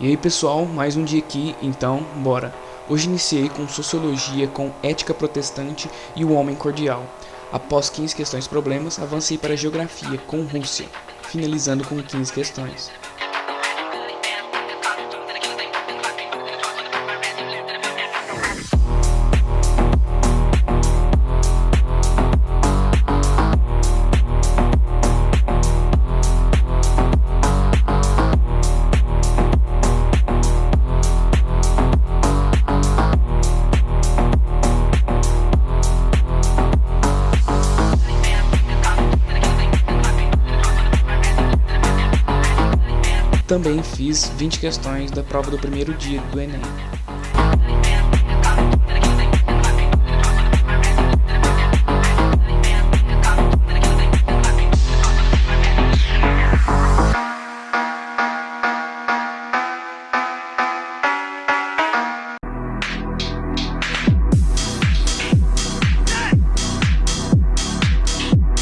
E aí pessoal, mais um dia aqui, então bora! Hoje iniciei com Sociologia, com Ética Protestante e o Homem Cordial. Após 15 questões problemas, avancei para Geografia, com Rússia, finalizando com 15 questões. Também fiz 20 questões da prova do primeiro dia do Enem.